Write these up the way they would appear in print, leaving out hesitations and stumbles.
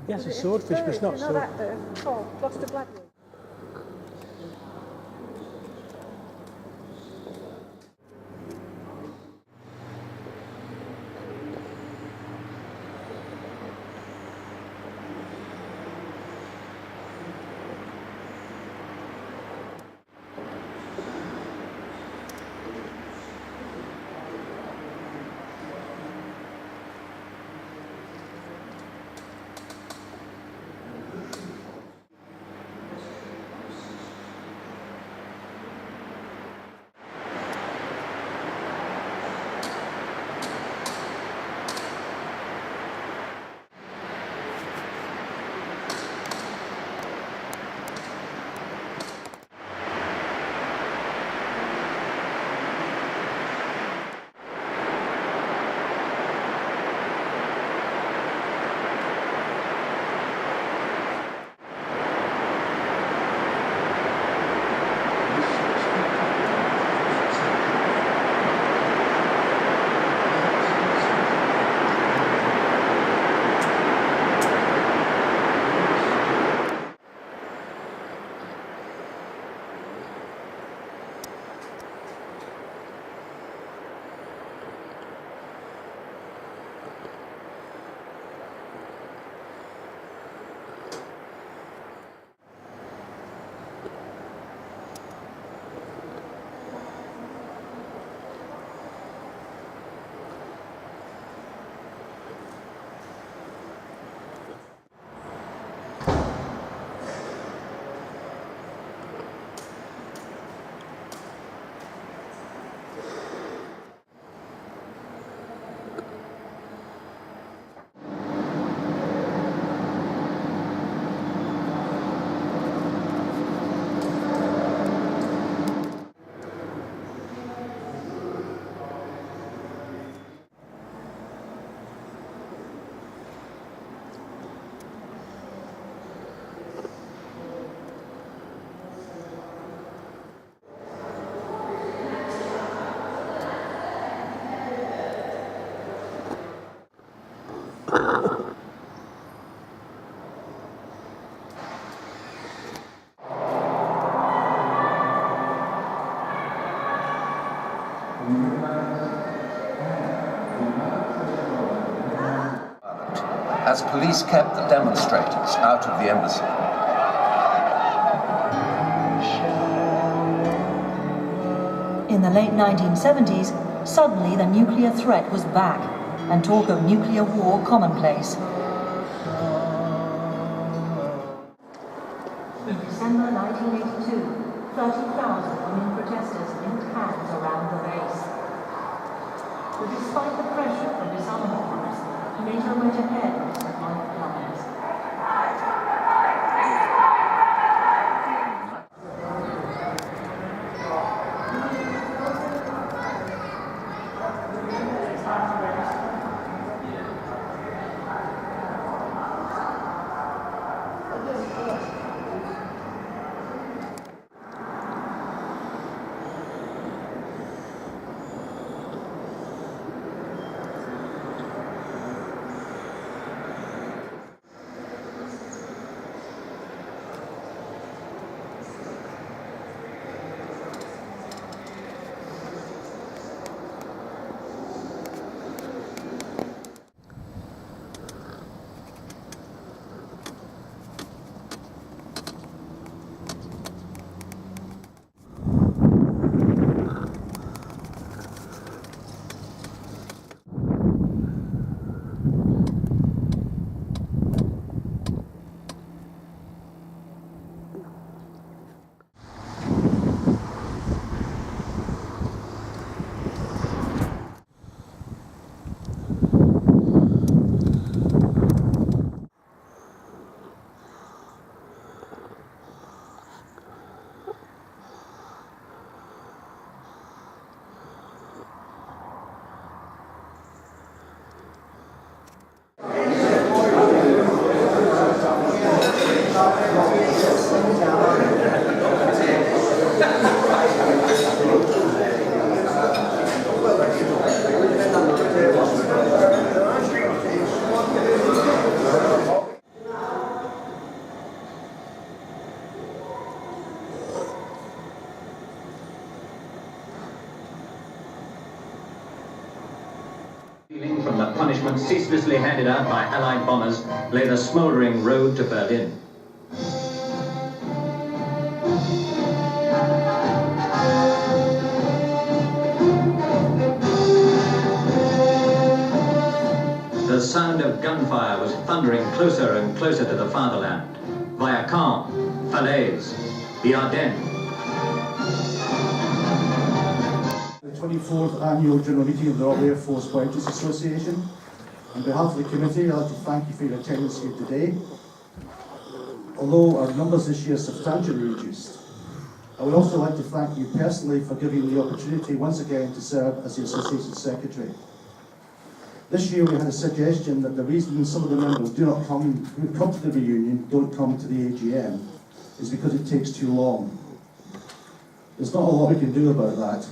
Yes, a swordfish, but it's not so. Oh, lost a black one. As police kept the demonstrators out of the embassy. In the late 1970s, suddenly the nuclear threat was back, and talk of nuclear war commonplace. In December 1982, 30,000 women protesters linked hands around the base. But despite the pressure from disarmament groups, NATO went ahead with its deployment plans. from the punishment ceaselessly handed out by Allied bombers lay the smouldering road to Berlin. The sound of gunfire was thundering closer and closer to the fatherland, via Caen, Falaise, the Ardennes. The 24th Annual General Meeting of the Royal Air Force Pilots Association. On behalf of the committee, I'd like to thank you for your attendance here today. Although our numbers this year substantially reduced, I would also like to thank you personally for giving me the opportunity once again to serve as the Association Secretary. This year we had a suggestion that the reason some of the members who come to the reunion don't come to the AGM is because it takes too long. There's not a lot we can do about that,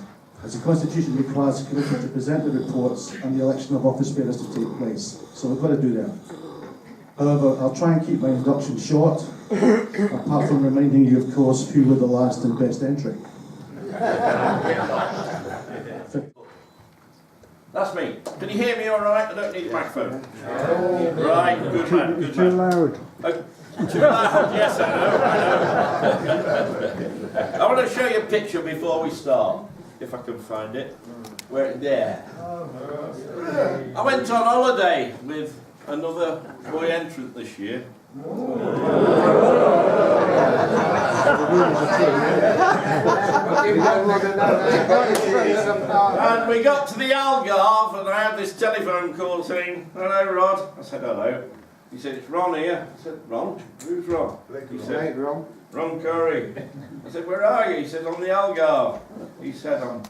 as the Constitution requires the committee to present the reports and the election of office bearers to take place, so we've got to do that. However, I'll try and keep my introduction short, apart from reminding you, of course, who were the last and best entry. That's me. Can you hear me all right? I don't need a microphone. Right, good man, good man. Too loud. Too loud, yes, I know. I want to show you a picture before we start, if I can find it. There. I went on holiday with another boy entrant this year. And we got to the Algarve and I had this telephone call saying, "Hello Rod." I said, "Hello." He said, "It's Ron here." I said, "Ron? Who's Ron?" He said, "Ron Curry." I said, "Where are you?" He said, "On the Algarve." He said, "I'm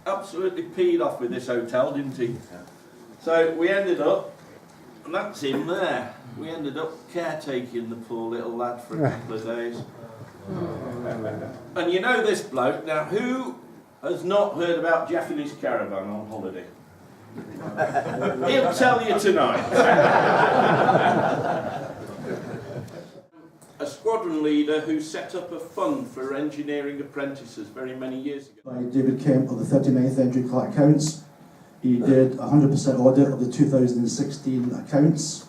absolutely peed off with this hotel," didn't he? So we ended up, and that's him there. We ended up caretaking the poor little lad for a couple of days. And you know this bloke, now who has not heard about Jeff and his caravan on holiday? He'll tell you tonight. A squadron leader who set up a fund for engineering apprentices very many years ago. By David Kemp of the 39th Entry Clerk Accounts. He did a 100% audit of the 2016 accounts.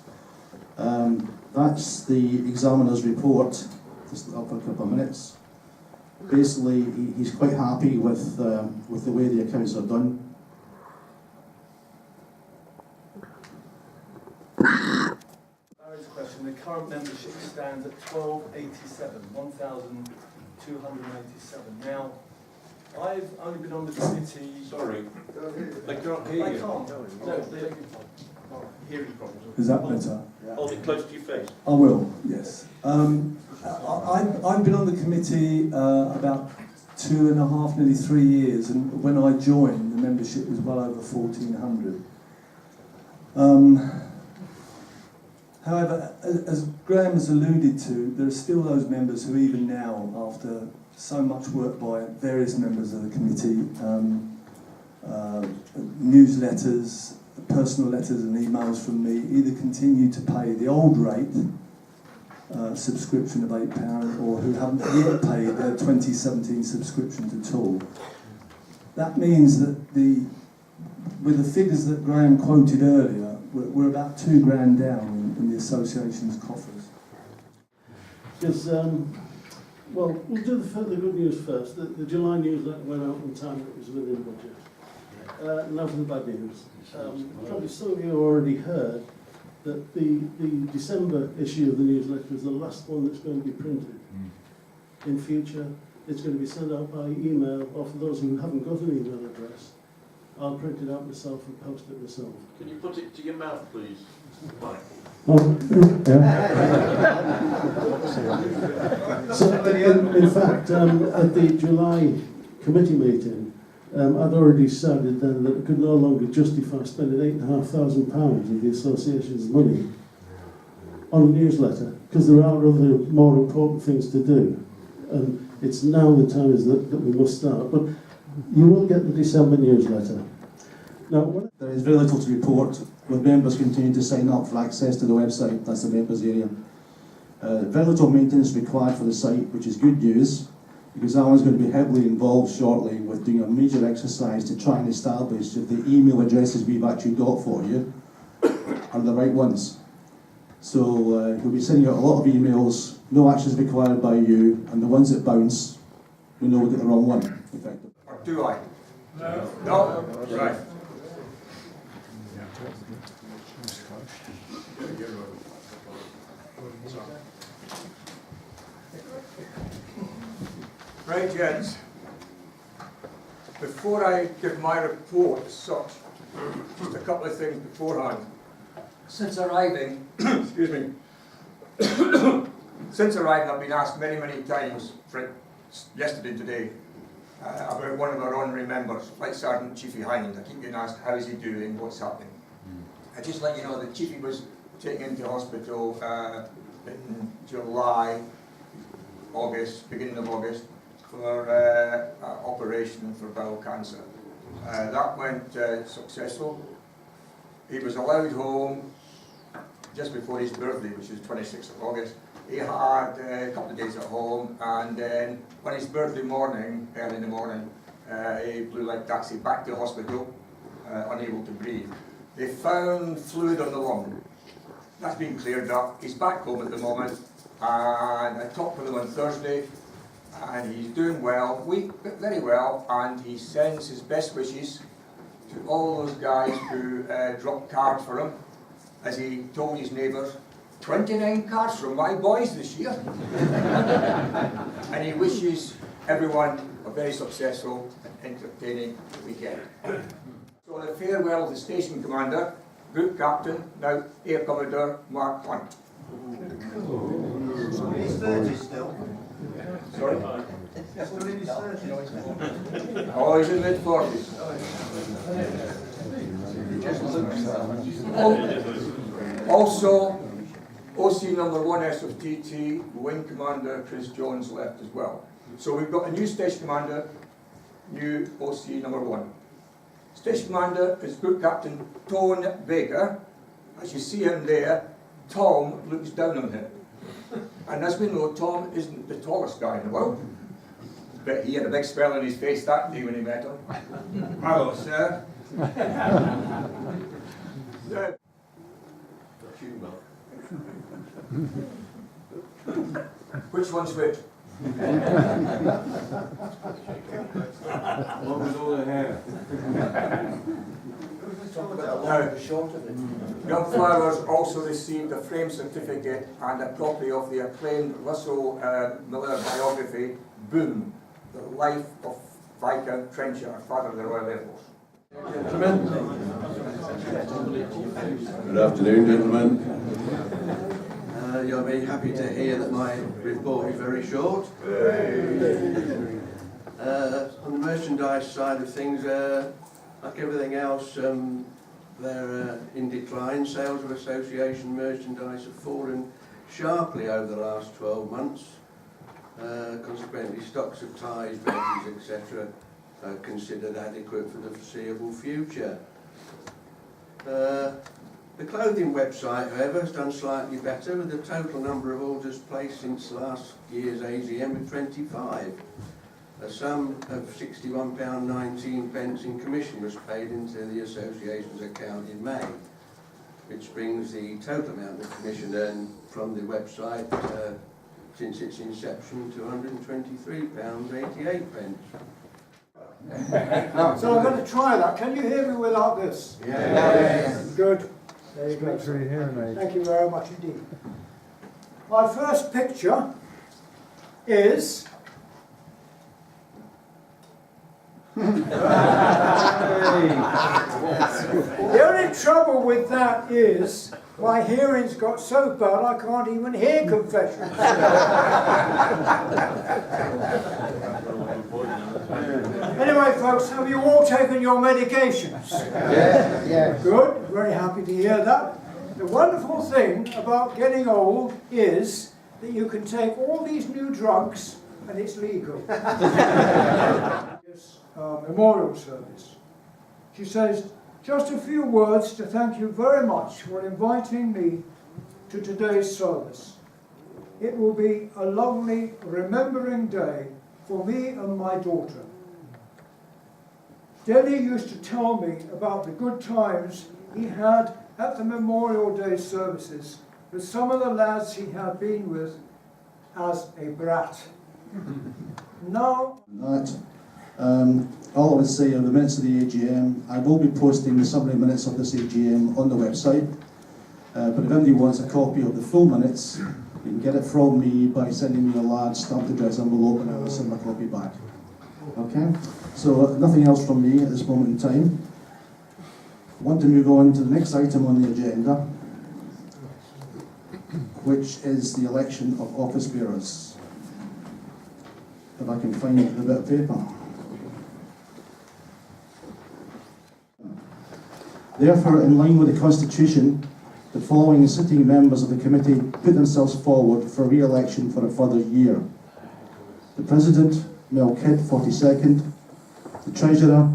That's the examiner's report. Just up for a couple of minutes. Basically, he's quite happy with the way the accounts are done. Question. The current membership stands at 1287, 1,287. Now, I've only been on the committee. Sorry, they can't hear you. They can't. No, they hearing problems. Is that better? Hold it close to your face. I will, yes. I've been on the committee about 2.5, nearly 3 years, and when I joined, the membership was well over 1,400. However, as Graham has alluded to, there are still those members who even now, after so much work by various members of the committee, newsletters, personal letters and emails from me, either continue to pay the old rate, subscription of £8, or who haven't yet paid their 2017 subscriptions at all. That means that with the figures that Graham quoted earlier, we're about £2,000 down in the association's coffers. Because, well, we'll do the good news first. The July newsletter went out on time, it was within budget. Now for the bad news. Probably some of you have already heard that the December issue of the newsletter is the last one that's going to be printed. In future, it's going to be sent out by email, or for those who haven't got an email address, I'll print it out myself and post it myself. Can you put it to your mouth, please? So, in fact, at the July committee meeting, I'd already decided then that I could no longer justify spending £8,500 of the association's money on a newsletter, because there are other more important things to do. And it's now the time that we must start. But you will get the December newsletter. Now, There is very little to report, with members continuing to sign up for access to the website. That's the members area. Very little maintenance required for the site, which is good news. because Alan's going to be heavily involved shortly with doing a major exercise to try and establish if the email addresses we've actually got for you are the right ones. So he'll be sending out a lot of emails, no actions required by you, and the ones that bounce, we know we get the wrong one, effectively. Or do I? No. No? Right. Right, gents. Before I give my report as such, just a couple of things beforehand. Since arriving, excuse me, since arriving I've been asked many, many times, yesterday and today, about one of our honorary members, Flight Sergeant Chiefy Hind. I keep getting asked, how is he doing, what's happening? I just let you know that Chiefy was taken into hospital in July, August, beginning of August, for operation for bowel cancer. That went successful. He was allowed home just before his birthday, which is 26th of August. He had a couple of days at home, and then on his birthday morning, early in the morning, he blue light taxi back to hospital, unable to breathe. They found fluid on the lung. That's been cleared up. He's back home at the moment, and I talked with him on Thursday, and he's doing well, very well, and he sends his best wishes to all those guys who dropped cards for him. As he told his neighbours, 29 cards from my boys this year. And he wishes everyone a very successful and entertaining weekend. So a farewell to the station commander, group captain, now Air Commodore Mark Hunt. He's 30 still. Sorry? He's still in his 30s. Oh, he's in mid-40s. Also, OC number 1S of TT, Wing Commander Chris Jones left as well. So we've got a new station commander, new OC number 1. Station commander is Group Captain Tone Baker. As you see him there, Tom looks down on him. And as we know, Tom isn't the tallest guy in the world. But he had a big smile on his face that day when he met him. Hello, sir. Which one's which? What was all the hair? Young Flowers also received a frame certificate and a copy of the acclaimed Russell Miller biography, Boom, The Life of Viscount Trenchard, Father of the Royal Air Force. Good afternoon, gentlemen. You'll be happy to hear that my report is very short. On the merchandise side of things, like everything else, they're in decline. Sales of association merchandise have fallen sharply over the last 12 months. Consequently, stocks of ties, badges, etc. are considered adequate for the foreseeable future. The clothing website, however, has done slightly better, with the total number of orders placed since last year's AGM of 25. A sum of £61.19 in commission was paid into the association's account in May, which brings the total amount of commission earned from the website since its inception to £123.88. So I'm going to try that. Can you hear me without this? Yeah. Good. There you go. Thank you very much indeed. My first picture is the only trouble with that is my hearing's got so bad I can't even hear confessions. Anyway, folks, have you all taken your medications? Yes. Yes. Good, very happy to hear that. The wonderful thing about getting old is that you can take all these new drugs and it's legal. Yes, memorial service. She says, just a few words to thank you very much for inviting me to today's service. It will be a lovely remembering day for me and my daughter. Denny used to tell me about the good times he had at the Memorial Day services with some of the lads he had been with as a brat. Now... All I would say on the minutes of the AGM, I will be posting the summary minutes of this AGM on the website, but if anybody wants a copy of the full minutes, you can get it from me by sending me a large stamped address envelope and I will send my copy back. Okay? So nothing else from me at this moment in time. I want to move on to the next item on the agenda, which is the election of office bearers. If I can find the bit of paper. Therefore, in line with the Constitution, the following sitting members of the committee put themselves forward for re-election for a further year. The President, Mel Kidd, 42nd. The Treasurer,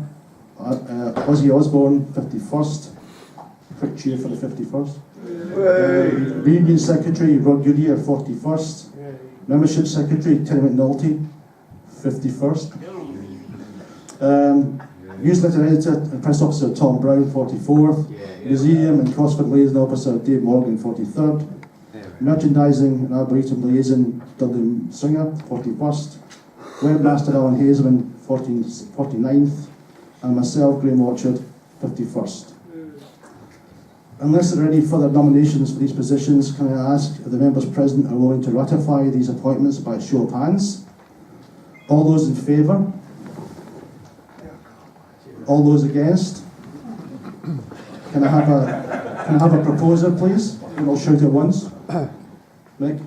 Ozzy Osborne, 51st. Quick cheer for the 51st. Reunion Secretary, Rod Goodyear, 41st. Membership Secretary, Terry McNulty, 51st. Newsletter Editor and Press Officer Tom Brown, 44th. Museum and CrossFit Liaison Officer Dave Morgan, 43rd. Merchandising and Arboretum Liaison Dudley Singer, 41st. Webmaster Alan Hazeman, 49th. And myself, Graham Orchard, 51st. Unless there are any further nominations for these positions, can I ask if the members present are willing to ratify these appointments by a show of hands? All those in favour? All those against? Can I have a proposer, please? And I'll shout at once. Mick?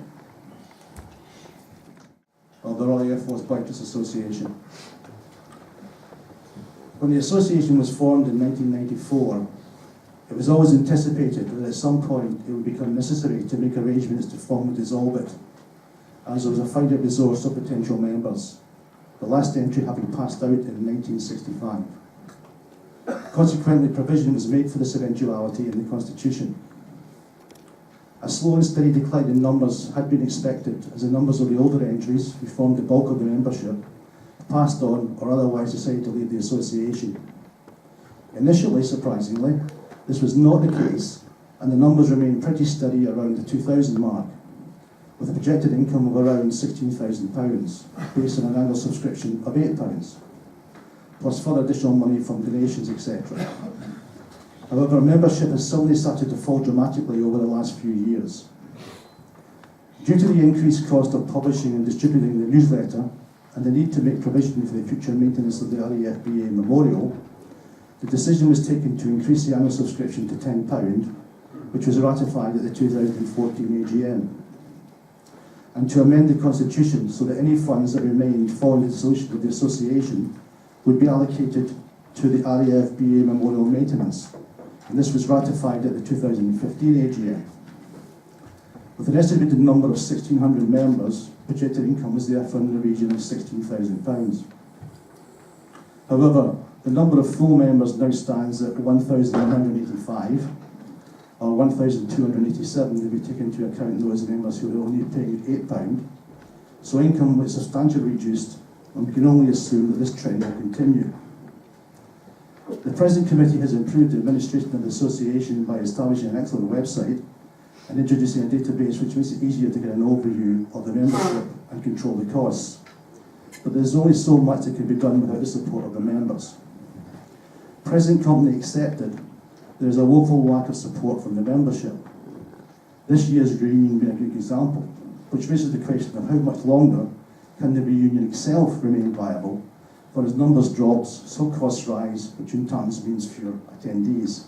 Well, the Royal Air Force Bikers Association. When the association was formed in 1994, it was always anticipated that at some point it would become necessary to make arrangements to formally dissolve it, as there was a finite resource of potential members, the last entry having passed out in 1965. Consequently, provision was made for this eventuality in the Constitution. A slow and steady decline in numbers had been expected, as the numbers of the older entries, who formed the bulk of the membership, passed on or otherwise decided to leave the association. Initially, surprisingly, this was not the case, and the numbers remained pretty steady around the 2000 mark, with a projected income of around £16,000, based on an annual subscription of £8. Plus further additional money from donations, etc. However, membership has suddenly started to fall dramatically over the last few years. Due to the increased cost of publishing and distributing the newsletter, and the need to make provision for the future maintenance of the RAFBA Memorial, the decision was taken to increase the annual subscription to £10, which was ratified at the 2014 AGM, and to amend the Constitution so that any funds that remained following the dissolution of the association would be allocated to the RAFBA Memorial Maintenance, and this was ratified at the 2015 AGM. With an estimated number of 1,600 members, projected income was therefore in the region of £16,000. However, the number of full members now stands at 1,185, or 1,287 if we take into account those members who are only paying £8, so income was substantially reduced, and we can only assume that this trend will continue. The present committee has improved the administration of the association by establishing an excellent website and introducing a database which makes it easier to get an overview of the membership and control the costs. But there's only so much that can be done without the support of the members. Present company accepted, there is a woeful lack of support from the membership. This year's reunion being a good example, which raises the question of how much longer can the reunion itself remain viable, for as numbers drops, so costs rise, which in turn means fewer attendees.